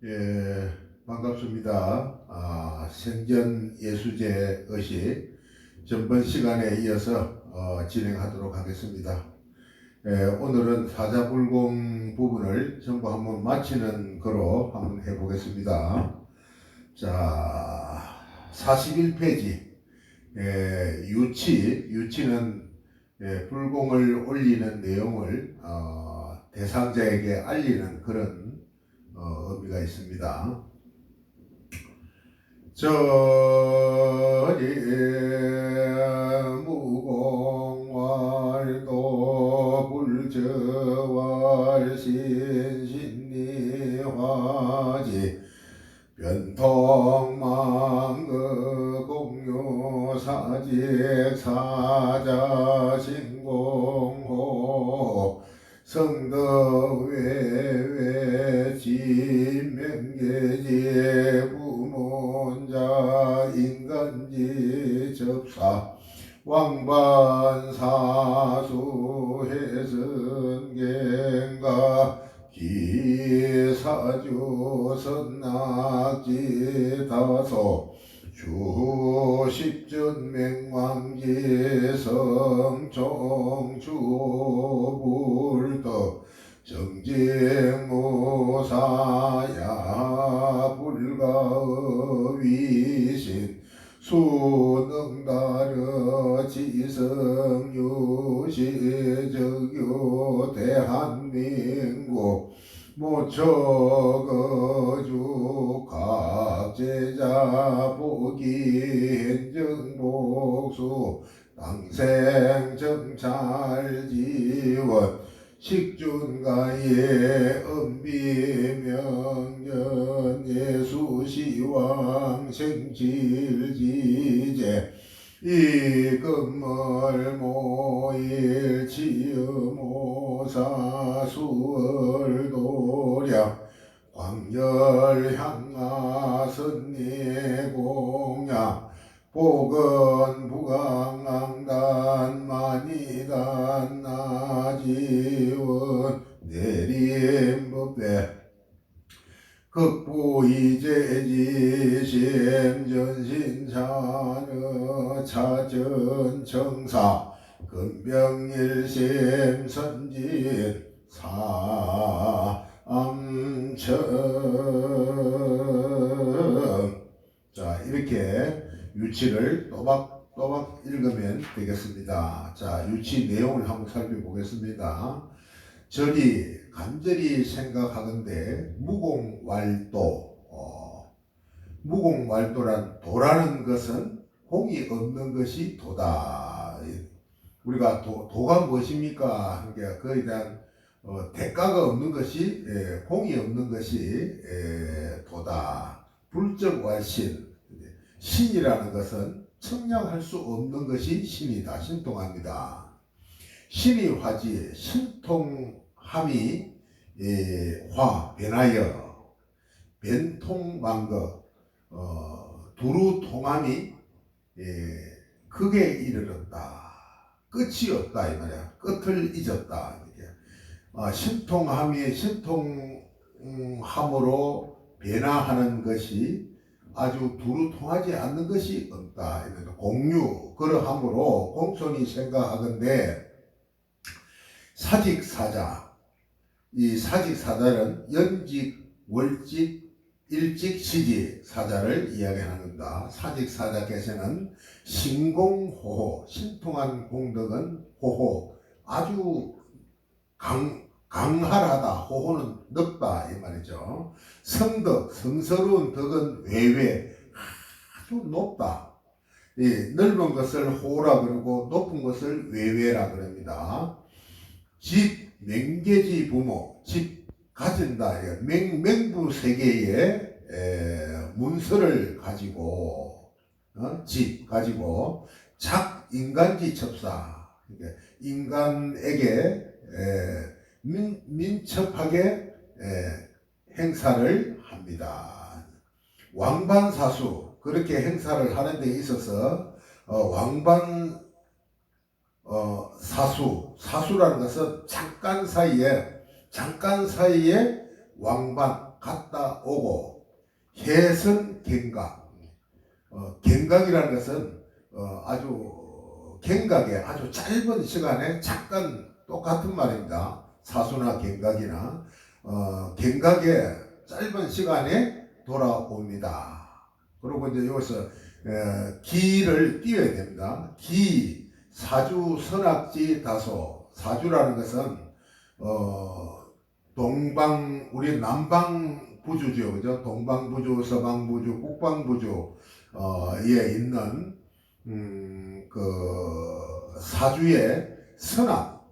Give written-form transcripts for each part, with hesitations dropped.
예, 반갑습니다. 생전 예수제 의식 전번 시간에 이어서 진행하도록 하겠습니다. 오늘은 사자불공 부분을 전부 한번 마치는 거로 한번 해보겠습니다. 자, 41페이지 유치는 불공을 올리는 내용을 대상자에게 알리는 그런 의미가 있습니다. 저리 무공활도 불저활 신신리화지 변통망그 공유사직 사자신공호 성덕외외 진명계지 부문자 인간지 접사 왕반사수 해선갱가 기사주 선낙지 다소 주십전맹왕지 성총주불덕 정직무사야 불가의위신 수능다르 지성유시적유 대한민국 모처거주 각제자 보기 행정복수 당생정찰지원 식준가의 은비명년 예수시왕 생질지제 이금월 모일 치유모사 수월도량 광열향하선례공약 복은부강앙단 만이단 나지원 내림법대 극부이제지 심전신차르 차전청사 근병일심 선진 사암청. 자, 이렇게 유치를 또박또박 읽으면 되겠습니다. 자, 유치 내용을 한번 살펴보겠습니다. 저리 간절히 생각하건대 무공왈도, 무공왈도란 도라는 것은 공이 없는 것이 도다. 우리가 도가 무엇입니까? 그러니까 그에 대한 대가가 없는 것이, 공이 없는 것이 도다. 불적왈신, 신이라는 것은 측량할 수 없는 것이 신이다. 신통합니다. 신이 화지, 신통함이 화, 변하여 변통만거, 두루통함이 극에 이르렀다. 끝이 없다 이 말이야. 끝을 잊었다. 신통함이 신통함으로 변화하는 것이 아주 두루통하지 않는 것이 없다. 공유 그러함으로 공손히 생각하건대 사직사자, 이 사직사자는 연직, 월직, 일직, 시직 사자를 이야기하는다. 사직사자께서는 신공호호, 신통한 공덕은 호호, 아주 강할하다. 호호는 넓다 이 말이죠. 성덕, 성스러운 덕은 외외, 아주 높다. 이 넓은 것을 호라 그러고 높은 것을 외외라 그럽니다. 집, 맹계지 부모, 집 가진다. 맹부 세계의 문서를 가지고, 집 가지고, 인간지 첩사, 인간에게 민첩하게 행사를 합니다. 왕반사수, 그렇게 행사를 하는 데 있어서 사수라는 것은 잠깐 사이에 왕반, 갔다 오고 해선 갱각. 갱각이라는 것은 아주 갱각에 아주 짧은 시간에 잠깐 똑같은 말입니다. 사수나 갱각이나 갱각에 짧은 시간에 돌아옵니다. 그리고 이제 여기서 기를 띄워야 됩니다. 기 사주 선악지 다소. 사주라는 것은 동방 우리 남방부주죠, 그죠? 동방부주, 서방부주, 북방부주에 있는 그 사주의 선악,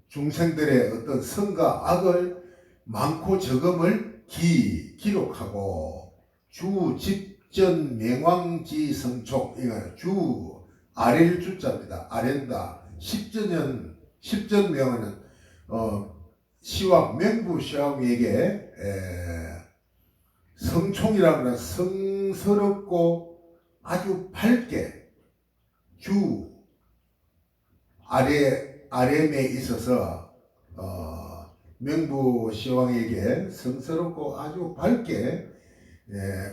중생들의 어떤 선과 악을 많고 적음을 기록하고 주 집전 명왕지 성촉, 이거 주 아래를 주자입니다. 아랜다. 십전명은 시왕 명부 시왕에게 성총이라고 하는 성스럽고 아주 밝게 주 아렘에 있어서 명부 시왕에게 성스럽고 아주 밝게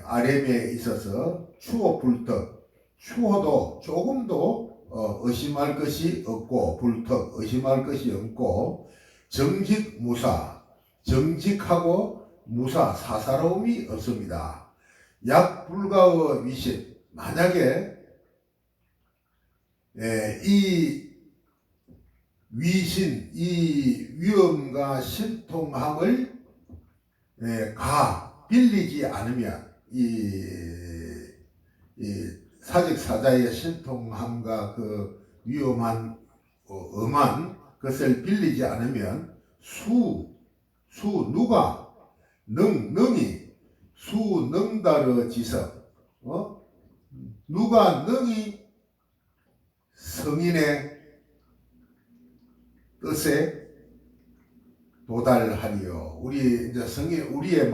아렘에 있어서 추호 불턱, 추호도 조금도 의심할 것이 없고, 불턱 의심할 것이 없고, 정직 무사, 정직하고 무사, 사사로움이 없습니다. 약 불가의 위신, 만약에 이 위신, 이 위험과 신통함을 빌리지 않으면 이 사직사자의 신통함과 그 위험한 엄한 것을 빌리지 않으면 누가 능히 수능다르 지석 누가 능히 성인의 뜻에 도달하리요. 우리 이제 우리의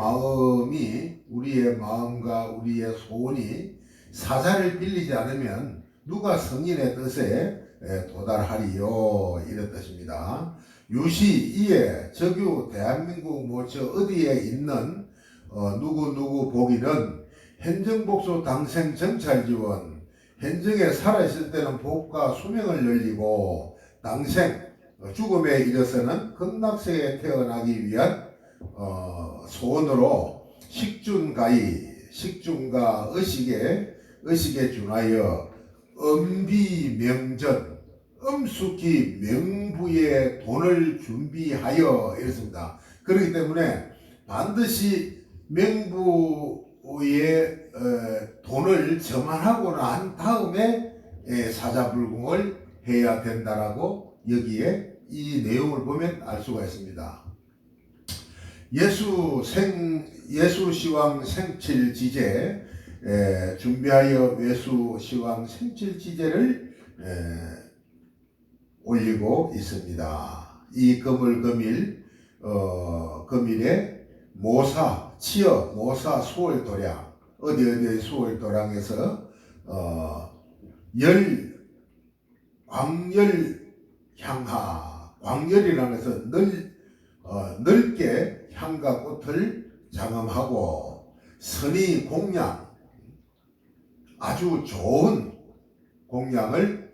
마음과 우리의 소원이 사자를 빌리지 않으면 누가 성인의 뜻에 도달하리요, 이런 뜻입니다. 유시 이에 적유 대한민국 저 어디에 있는 누구 보기는 행정복수 당생 정찰지원, 행정에 살아있을 때는 복과 수명을 늘리고 당생 죽음에 이르서는 극락세에 태어나기 위한 소원으로 식중과 의식에 준하여 엄비명전, 엄숙히 명부에 돈을 준비하여 이렇습니다. 그렇기 때문에 반드시 명부에 돈을 저만하고 난 다음에 사자불궁을 해야 된다라고 여기에 이 내용을 보면 알 수가 있습니다. 예수시왕 생칠지제, 준비하여 예수시왕 생칠지제를 올리고 있습니다. 이 금일에 모사, 치어, 모사 수월도량, 어디 수월도량에서 광열향하, 광열이라는 것은 넓게 향과 꽃을 장엄하고 선의 공양, 아주 좋은 공양을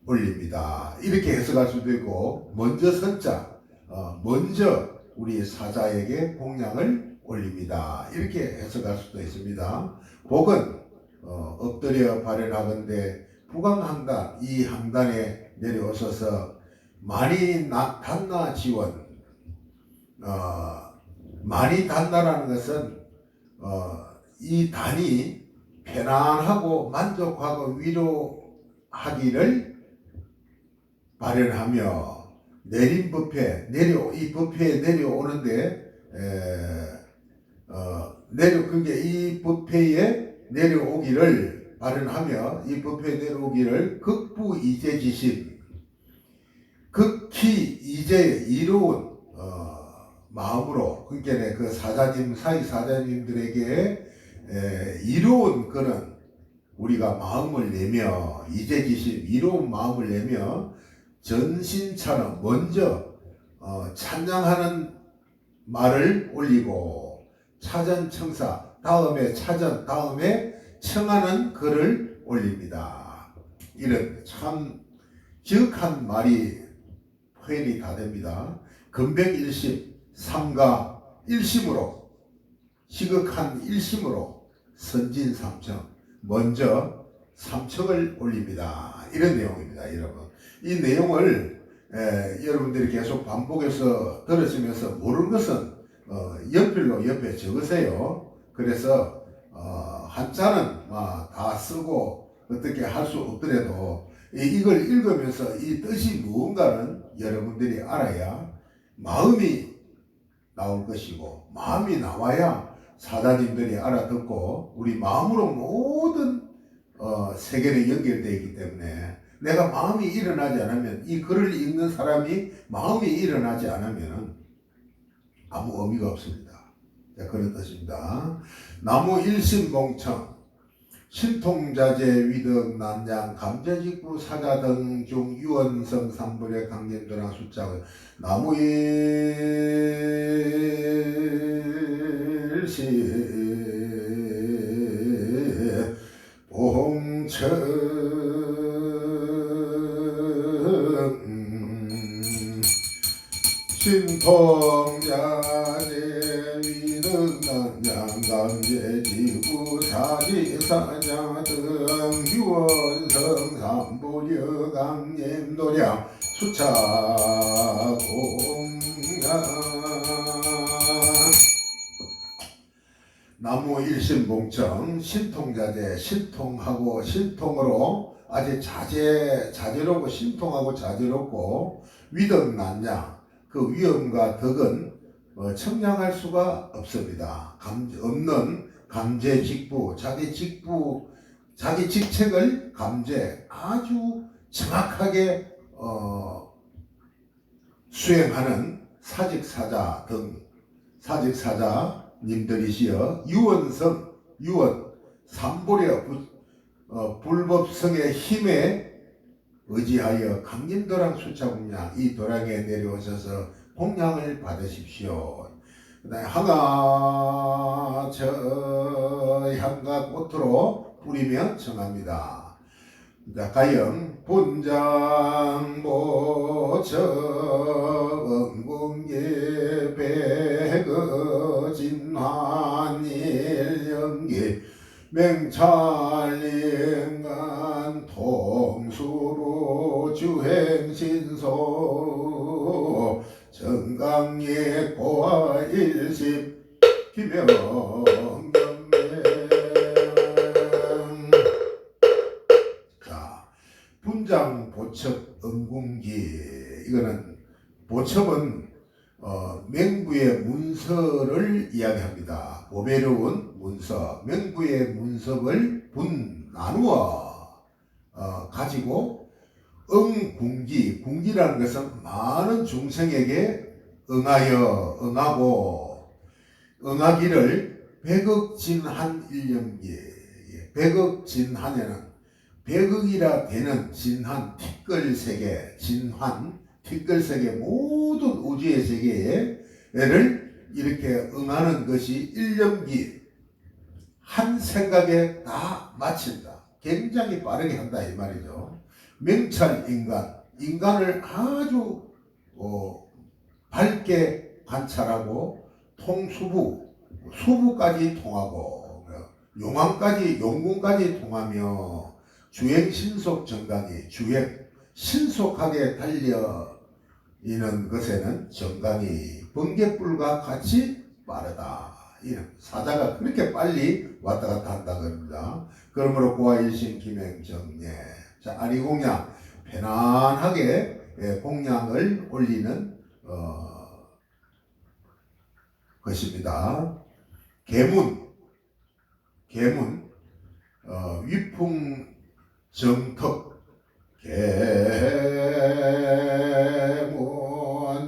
올립니다. 이렇게 해석할 수도 있고, 먼저 선자, 먼저 우리 사자에게 공양을 올립니다. 이렇게 해석할 수도 있습니다. 복은 엎드려 발현하건대 부강항단, 이 항단에 내려오셔서 많이 단나 지원, 많이 단다라는 것은 이 단이 편안하고 만족하고 위로하기를 발현하며 내린 법회, 이 법회에 내려오는데 그게 이 법회에 내려오기를 발현하며 이 법회에 내려오기를 극부이제지심, 극히 이제 이로운 마음으로, 그러니까 그 사자님들에게 이로운 그런 우리가 마음을 내며, 이제지심, 이로운 마음을 내며 전신처럼 먼저 찬양하는 말을 올리고 차전청사 다음에 차전 다음에 청하는 글을 올립니다. 이런 참 기억한 말이 표현이 다 됩니다. 금백일심 삼가 일심으로 시극한 일심으로 선진삼청 먼저 삼청을 올립니다. 이런 내용입니다. 여러분 이 내용을 여러분들이 계속 반복해서 들으시면서 모르는 것은 연필로 옆에 적으세요. 그래서 한자는 다 쓰고 어떻게 할 수 없더라도 이걸 읽으면서 이 뜻이 무언가는 여러분들이 알아야 마음이 나올 것이고 마음이 나와야 사자님들이 알아듣고 우리 마음으로 모든 세계에 연결되어 있기 때문에 내가 마음이 일어나지 않으면 이 글을 읽는 사람이 마음이 일어나지 않으면 아무 의미가 없습니다. 자, 그런 뜻입니다. 나무 일심봉청 신통자재 위덕 난장 감재직부 사자 등중 유언성 삼불의 강림도랑 숫자 나무 일심 봉청 신통자재 위덕 난장 감재직부 사지사자 등 유언성 삼보려 강림도량 수차 공양 나무 일심봉청 신통자재 신통하고 신통으로 아주 자제롭고 신통하고 자제롭고 위덕 난장 그 위엄과 덕은 청량할 수가 없습니다. 없는 감재직부 자기 직책을 아주 정확하게 수행하는 사직사자 등 사직사자님들이시여 유언 삼보려 불법성의 힘에 의지하여 강림도랑 수차공양 이 도량에 내려오셔서 공양을 받으십시오. 그 다음에 향가 꽃으로 뿌리며 청합니다. 자, 가영 분장보처 응궁계 배거 진환일연기 맹찰인간 통수부 주행신소 정강예 고아 일십 기명경맹. 자, 분장 보첩 응궁기 이거는 보첩은 맹부의 문서를 이야기합니다. 보배로운 문서, 맹부의 문서를 나누어 가지고 궁기라는 것은 많은 중생에게 응하기를 백억진한 일념기. 백억진한에는 백억이라 되는 진한 티끌세계, 티끌세계 모든 우주의 세계를 이렇게 응하는 것이 일념기. 한 생각에 다 마친다. 굉장히 빠르게 한다 이 말이죠. 명찰 인간을 아주 밝게 관찰하고 수부까지 통하고 용궁까지 통하며 주행 신속 정강이 신속하게 달려 이는 것에는 정강이 번개불과 같이 빠르다. 이런 사자가 그렇게 빨리 왔다 갔다 한다 그럽니다. 그러므로 고아일심 김행정예. 자, 아리공양 편안하게 공양을 올리는 것입니다. 계문 위풍정턱 계문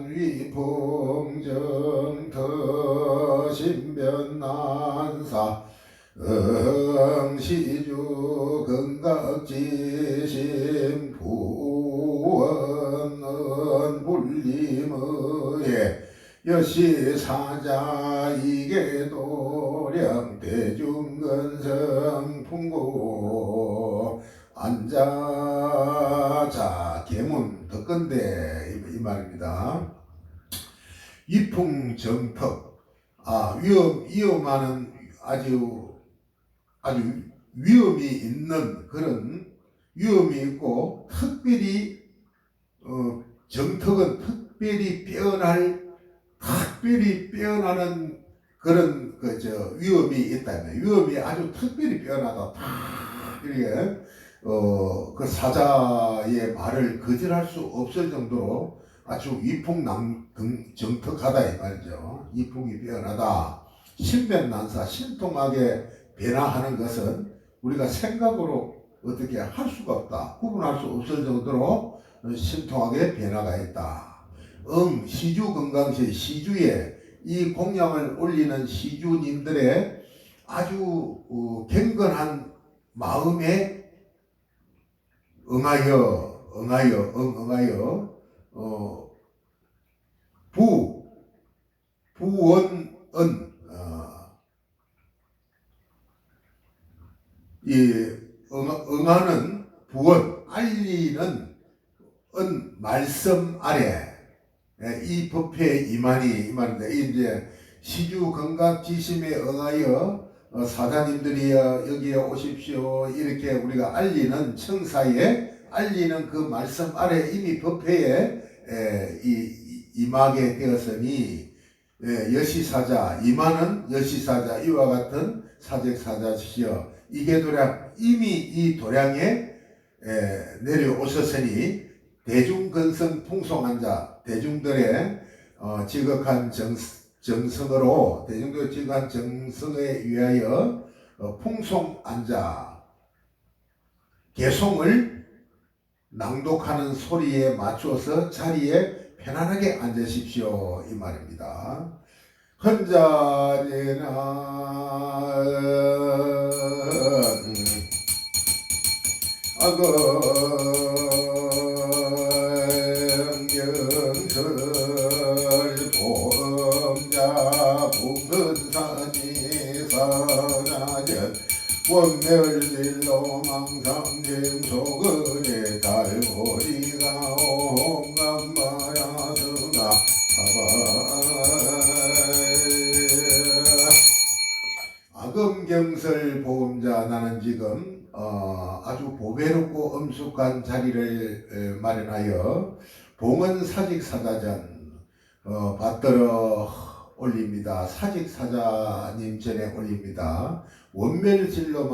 위풍정턱 신변난사 응시주 건각지심 부원은 불림의 여시사자 이계도량 대중근성 풍고 앉아자 계문 덕건대 이 말입니다. 이풍정턱 위험하는 아주 위험이 있는 그런 위험이 있고 특별히 정턱은 특별히 빼어나는 그런 위험이 있다면 위험이 아주 특별히 빼어나다 이렇게 그 사자의 말을 거절할 수 없을 정도로 아주 위풍정턱하다 이 말이죠. 위풍이 빼어나다. 신변난사 신통하게 변화하는 것은 우리가 생각으로 어떻게 할 수가 없다. 구분할 수 없을 정도로 신통하게 변화가 있다. 시주 건강시 시주에 이 공양을 올리는 시주님들의 아주 경건한 마음에 응하여 부원은 응하는 부원 알리는 말씀 아래 이 법회에 임하니 이 말인데 이제 시주 건강 지심에 응하여 사자님들이 여기에 오십시오 이렇게 우리가 알리는 청사에 알리는 그 말씀 아래 이미 법회에 임하게 되었으니 여시사자 임하는 여시사자 이와 같은 사직사자시여 이계도량 이미 이 도량에 내려오셨으니 대중근성 풍성한 자 대중들의 지극한 정성으로 대중들의 지극한 정성에 위하여 풍성한 자 개송을 낭독하는 소리에 맞춰서 자리에 편안하게 앉으십시오 이 말입니다. 헌자리나 영경설 보험자 부근사지 사자전 원멸질로 망상짐 소근의 달고리가 옴감마야스가 아금경설 보험자 나는 지금 아주 보배롭고 엄숙한 자리를 마련하여 봉헌사직사자전 받들어 올립니다. 사직사자님 전에 올립니다. 원멸진로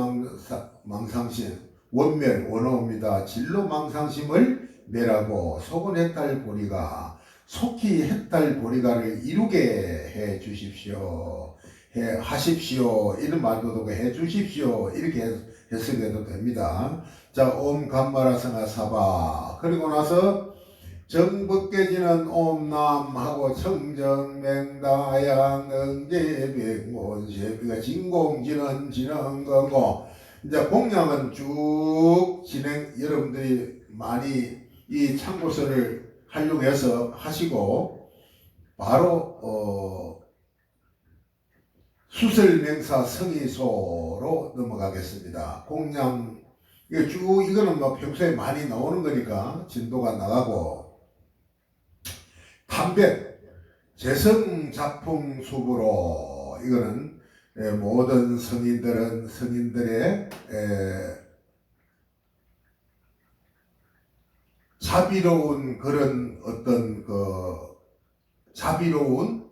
망상심 원멸 원어입니다. 진로 망상심을 멸하고 속은 해탈보리가 속히 해탈보리가를 이루게 해 주십시오. 하십시오. 이런 말도 되고 해 주십시오. 이렇게 해석해도 됩니다. 자, 옴 감마라성하 사바. 그리고 나서 정법계지는 옴남하고 청정맹다양 응제백몬세비가 진공지는 지능거고 이제 공양은 쭉 여러분들이 많이 이 참고서를 활용해서 하시고 바로 수설명사 성의소로 넘어가겠습니다. 공양 이거는 뭐 평소에 많이 나오는 거니까 진도가 나가고 탐변 재성작품수부로 이거는 모든 성인들의 자비로운 그런 어떤 자비로운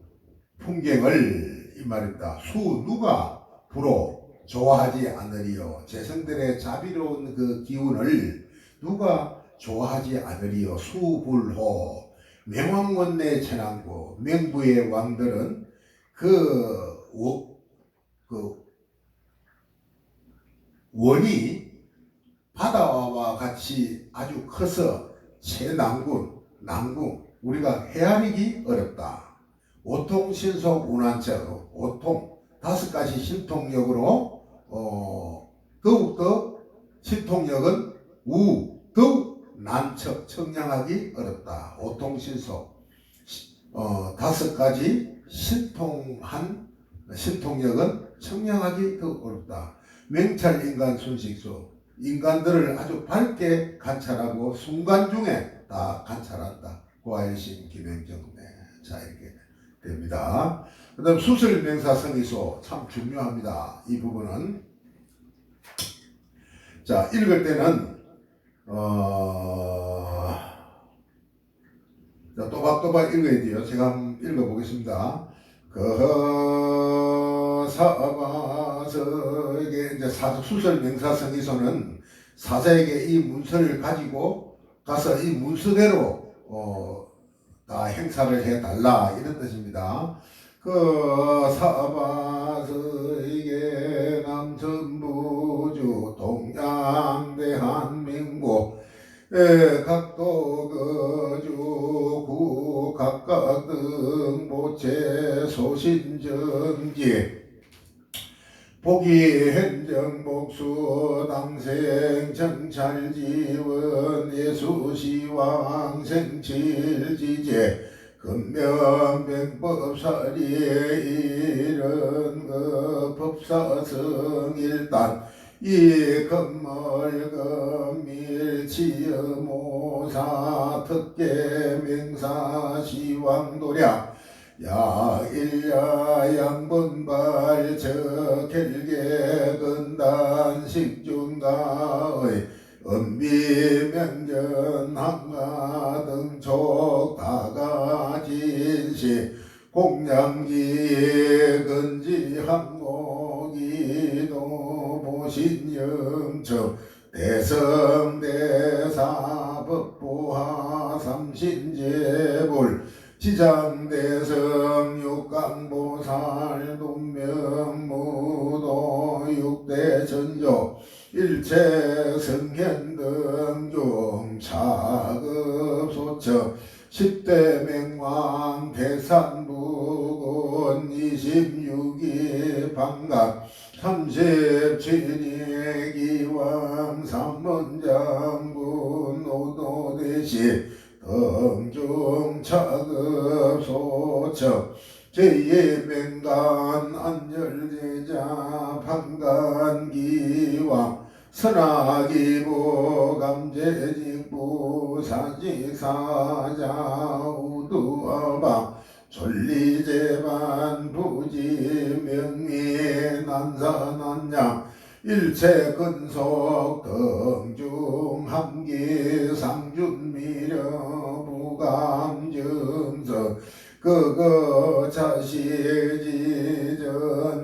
풍경을 이 말입니다. 누가 부러 좋아하지 않으리요. 재성들의 자비로운 그 기운을 누가 좋아하지 않으리요. 수불호 명왕원내 천왕국 명부의 왕들은 원이 바다와 같이 아주 커서 최난군 우리가 헤아리기 어렵다. 오통신속 운한처 오통 5가지 신통력으로 더욱더 신통력은 더욱 난척 청량하기 어렵다. 오통신속 5가지 신통력은 청량하기 더 어렵다. 명찰 인간 순식수, 인간들을 아주 밝게 관찰하고 순간 중에 다 관찰한다. 고아일신 김행정. 자, 이렇게 됩니다. 그 다음 수설명사 성의소 참 중요합니다. 이 부분은. 자, 읽을 때는 자, 또박또박 읽어야 돼요. 제가 한번 읽어보겠습니다. 사바서에게 이제 수설 명사 성의소는 사자에게 이 문서를 가지고 가서 이 문서대로 다 행사를 해달라 이런 뜻입니다. 사바서에게 남천부주 동양대한민국 각도 거주 구 각각 등보채 소신정지 보기 행정복수 당생 정찰지원 예수시왕 생칠지제 근명병법사리에 이른 법사성 일단 이 건물건밀 치여모사 특계명사 시왕도량 야일야 양분발 저결계 근단 식중가의 은비명전 항가 등촉 다가진시 공양기 근지 항목이도 보신영청 대성대사 법부하 삼신제불 지장대성 육강보살 동명무도 육대전조 일체 성현등중 차급소처 10대 맹왕 대산부군 26기 방각 37일 기왕 삼문장군 오도대시 등중 차급소처 제2맹간 안열제자 판간기왕 선하기부 감제직부 사직사자 우두어방 전리제반 부지명리 난사난양 일체근속 등중 함기 상준미려 부감증서 그거 자시지전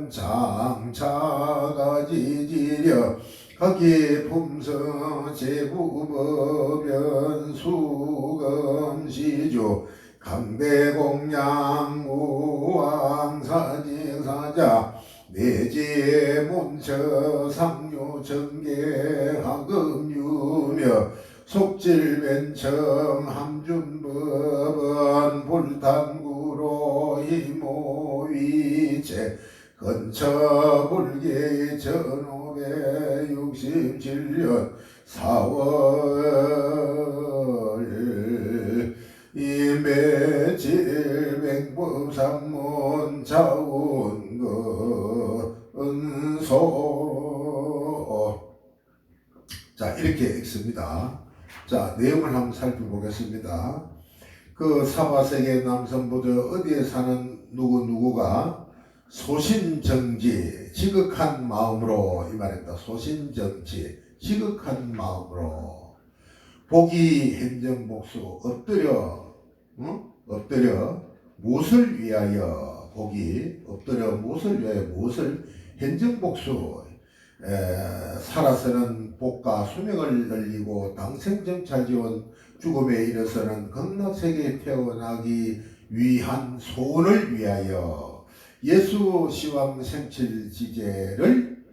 장차가지지려 하기 품성 제부법연 수검시주 강대공양 우왕사직사자 내지문처 상류정계 하금유며 속질벤청 함준법은 불탄구로 이모위체 근처불계 1567년 4월 이매칠 맹법산문 자운근소. 자, 이렇게 읽습니다. 자, 내용을 한번 살펴보겠습니다. 그 사바세계 남성부저 어디에 사는 누구누구가 소신정지 지극한 마음으로 이 말입니다. 소신정지 지극한 마음으로 보기 행정복수 엎드려 엎드려 무엇을 위하여 보기 엎드려 무엇을 위하여 무엇을 행정복수 살아서는 복과 수명을 늘리고 당생정찰지원 죽음에 이르서는 극락세계에 태어나기 위한 소원을 위하여 예수 시왕 생칠지제를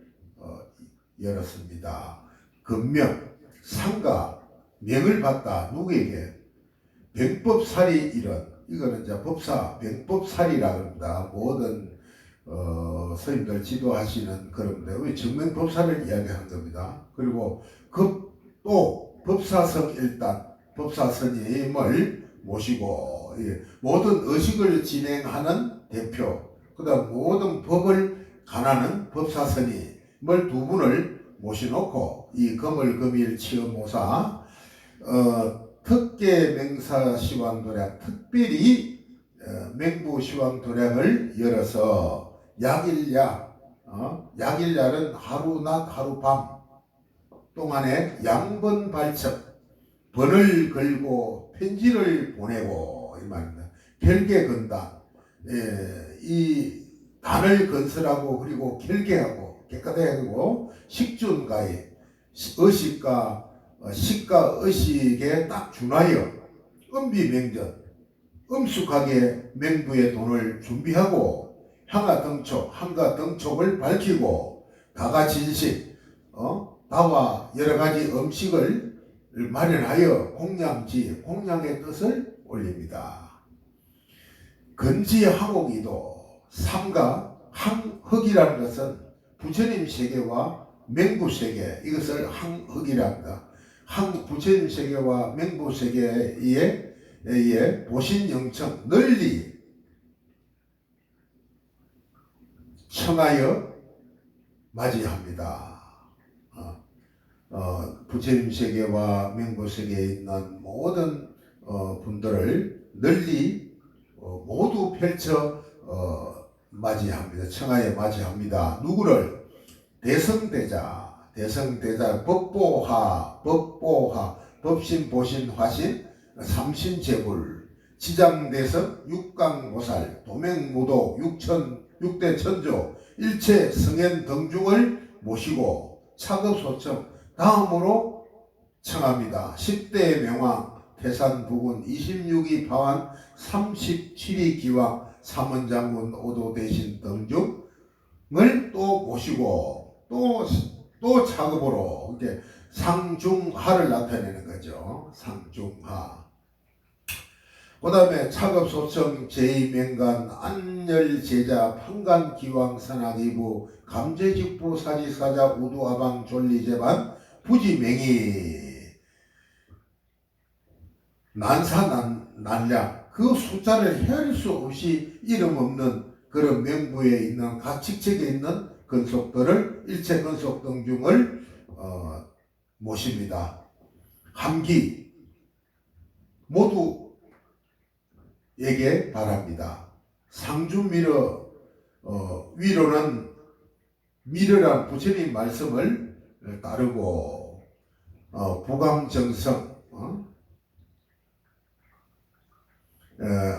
열었습니다. 금명, 상가, 명을 받다. 누구에게? 병법살이 이런, 이거는 이제 법사, 병법살이라고 합니다. 모든 스님들 지도하시는 그런데 왜 정명법사를 이야기하는 겁니다. 그리고 또 법사성 일단 법사 스님을 모시고 모든 의식을 진행하는 대표, 그다음 모든 법을 관하는 법사스님을 두 분을 모셔놓고 이 금을 치어모사 특계 맹사 시황도략, 특별히 맹부 시황도략을 열어서 약일야, 약일야는 하루 낮 하루 밤 동안에 양번 발첩, 번을 걸고 편지를 보내고 이 말입니다. 결계 건단, 이 단을 건설하고 그리고 결계하고 깨끗하고 식준가에 의식과 식과 의식에 딱 준하여 음비명전 엄숙하게 맹부의 돈을 준비하고 한가 등촉을 밝히고 다가진식 다와 여러가지 음식을 마련하여 공양의 뜻을 올립니다. 건지항옥이도 삼가 항흑이라는 것은 부처님 세계와 맹부 세계, 이것을 항흑이랍니다. 부처님 세계와 맹부 세계에 보신영청 널리 청하여 맞이합니다. 부처님 세계와 맹부 세계에 있는 모든 분들을 널리 모두 펼쳐 맞이합니다. 청하여 맞이합니다. 누구를? 대성대자, 법보하, 법신, 보신, 화신, 삼신제불, 지장대성, 육강보살, 도맹무도, 육대천조, 일체 성현 등중을 모시고 차급소청 다음으로 청합니다. 10대 명왕, 태산부군, 26위 파완, 37위 기왕, 삼원장군, 오도대신 등중을 또 모시고 또 차급으로 이렇게 상중하를 나타내는 거죠. 상중하. 그 다음에 차급소청 제2명간 안열제자 판간기왕 산악이부 감제직부 사지사자 우두아방 졸리제반 부지맹이 난사난량 그 숫자를 헤아릴 수 없이 이름 없는 그런 명부에 있는 가칙책에 있는 근속들을 일체 근속 등중을 모십니다. 함기 모두에게 바랍니다. 상주미러 위로는 미르란 부처님 말씀을 따르고 부감정성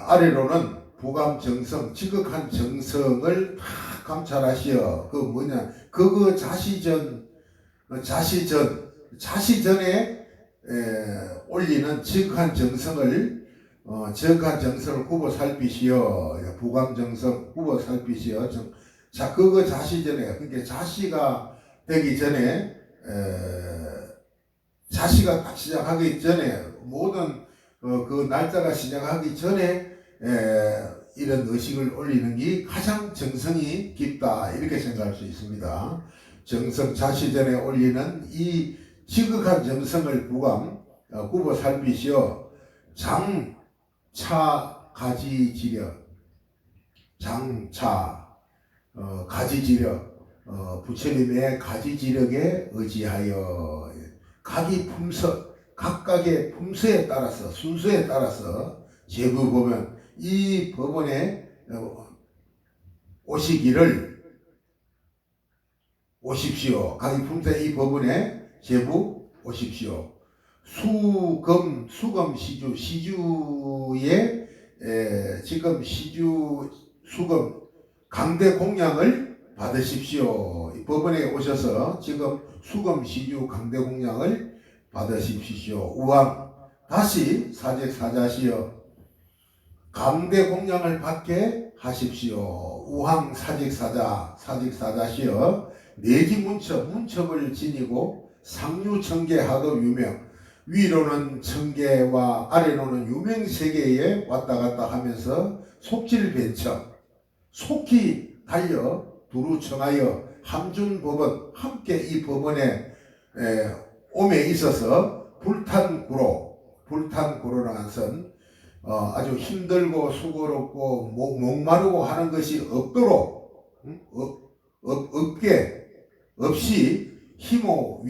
아래로는 부감정성 지극한 정성을 다 감찰하시어 그 뭐냐 그거 자시전에 올리는 지극한 정성을 굽어 살피시어 부감정성 굽어 살피시어 자 그거 자시전에 그러니까 자시가 되기 전에 자시가 딱 시작하기 전에 모든 그 날짜가 시작하기 전에 이런 의식을 올리는 게 가장 정성이 깊다 이렇게 생각할 수 있습니다. 정성 자시전에 올리는 이 지극한 정성을 굽어 살피시어 장차 가지지력 가지지력 부처님의 가지지력에 의지하여 각이 각각의 품서에 따라서 순서에 따라서 제부 보면 이 법원에 오십시오. 각이 품서에 이 법원에 제부 오십시오. 수금 시주에 지금 수금 강대 공양을 받으십시오. 법원에 오셔서 지금 수금 시주 강대 공양을 받으십시오. 우왕 다시 사직사자시여 강대 공양을 받게 하십시오. 우왕 사직사자시여 내지문첩을 지니고 상류청계학업 유명 위로는 청계와 아래로는 유명세계에 왔다갔다 하면서 속질변청 속히 달려 두루 청하여 함준법원 함께 이 법원에 옴에 있어서 불탄구로라는 것은 아주 힘들고 수고롭고 목마르고 하는 것이 없도록 없이 희모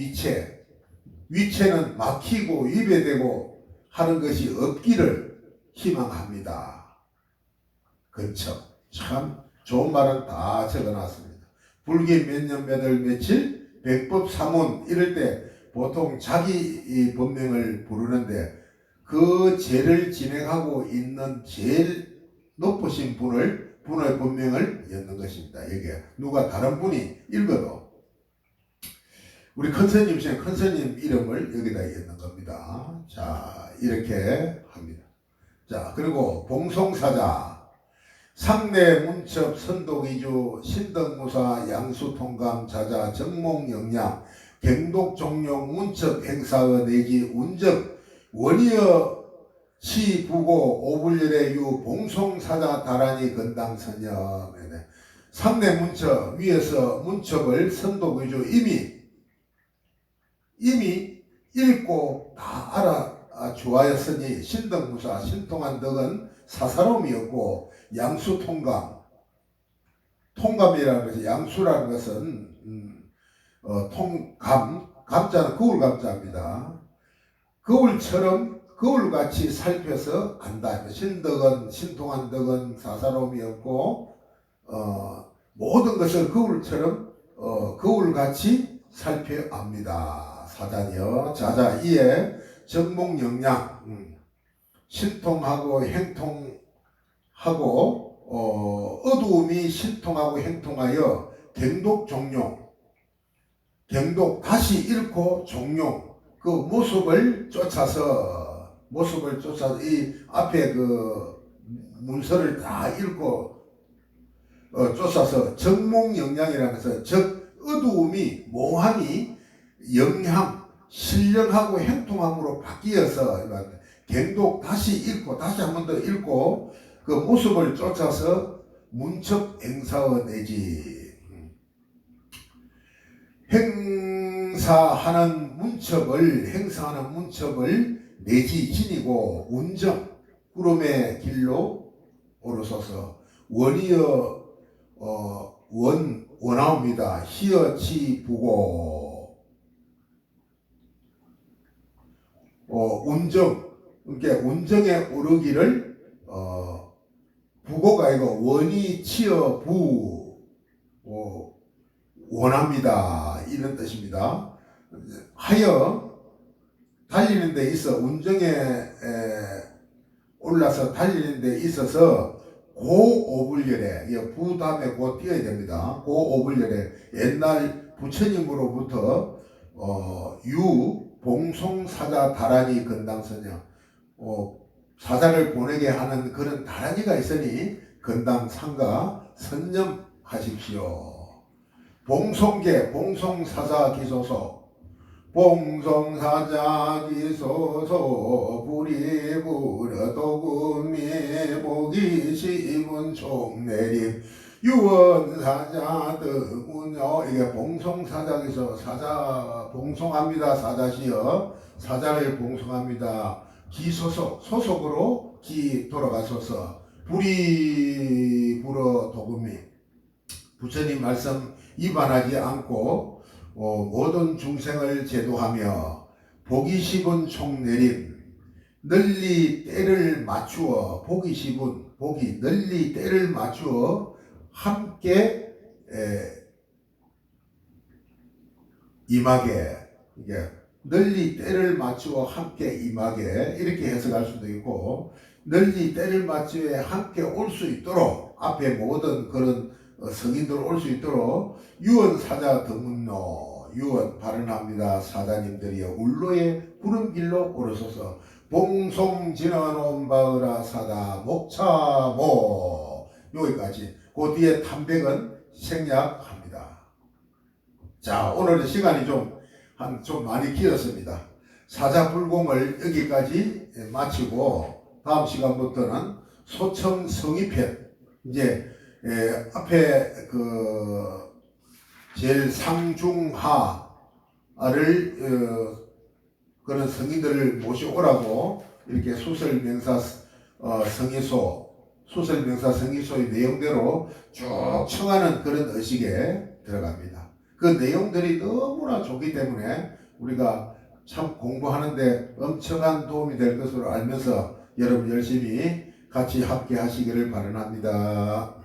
위체는 막히고 위배되고 하는 것이 없기를 희망합니다. 그렇죠. 참 좋은 말은 다 적어놨습니다. 불기 몇 년 몇 월 며칠 백법 사문 이럴 때 보통 자기 법명을 부르는데 그 죄를 진행하고 있는 제일 높으신 분의 본명을 엮는 것입니다. 이게 누가 다른 분이 읽어도 우리 큰스님 중에 큰스님 이름을 여기다 엮는 겁니다. 자, 이렇게 합니다. 자, 그리고 봉송사자 상내 문첩 선독이주 신덕무사 양수통감 자자 정몽영양 경독종용 문첩 행사의 내지 운적 원이여 시부고 오불열의 유 봉송사자 다란이 건당선녀 상내 문첩 위에서 문첩을 선독위주 이미 읽고 다 알아 주하였으니 신덕무사 신통한 덕은 사사로움이었고 양수통감 통감이라는 것이 양수라는 것은 감자는 거울 감자입니다. 거울처럼 거울같이 살펴서 안다. 신덕은 신통한 덕은 사사로움이었고 모든 것을 거울처럼 거울같이 살펴 압니다. 사자니여 자자 이에 정몽영양 신통하고 행통하고 어두움이 신통하고 행통하여 경독종용 경독 다시 잃고 종용 그 모습을 쫓아서 이 앞에 그 문서를 다 읽고 쫓아서 정몽영양이라는 것은 즉 어두움이 몽함이 영향 신령하고 행통함으로 바뀌어서 경독 다시 읽고 다시 한 번 더 읽고 그 모습을 쫓아서 문첩 행사의 내지 행사하는 문첩을 내지 지니고 운정 구름의 길로 오르소서 원이여 원하옵니다. 희어치 부고 운정 그러니까 운정에 오르기를 부고가 아니고 원이 치어 부 원합니다. 이런 뜻입니다. 하여 달리는 데 있어 운정에 올라서 달리는 데 있어서 고오불열에 부 다음에 고 띄어야 됩니다. 고오불열에 옛날 부처님으로부터 봉송사자 다란이 건당선녀 사자를 보내게 하는 그런 다란이가 있으니 건당 상가 선념하십시오. 봉송계 봉송사자 기소서 봉송사자 기소서 불이 불어 도금이 보기 시분 총내림 유언사자 등운요 이게 봉송사자 기소 사자 봉송합니다. 사자시여 사자를 봉송합니다. 기소서 소속으로 기 돌아가소서 불이 불어 도금이 부처님 말씀 위반하지 않고 모든 중생을 제도하며 보기 십은 총내림 널리 때를 맞추어 널리 때를 맞추어 함께 임하게 이게 널리 때를 맞추어 함께 임하게 이렇게 해석할 수도 있고 널리 때를 맞추어 함께 올 수 있도록 앞에 모든 그런 성인들 올 수 있도록 유언사자 등문로 유언 발언합니다. 사자님들이여 울로의 구름 길로 오르소서 봉송 진언온 바으라 사다 목차모 여기까지 그 뒤에 탐백은 생략합니다. 자 오늘 시간이 좀 많이 길었습니다. 사자불공을 여기까지 마치고 다음 시간부터는 소청 성의편 이제 앞에 그 제일 상중하를 그런 성인들을 모셔오라고 이렇게 수설 명사 성의소, 소설명사 성의소의 내용대로 쭉 청하는 그런 의식에 들어갑니다. 그 내용들이 너무나 좋기 때문에 우리가 참 공부하는데 엄청난 도움이 될 것으로 알면서 여러분 열심히 같이 함께 하시기를 바랍니다.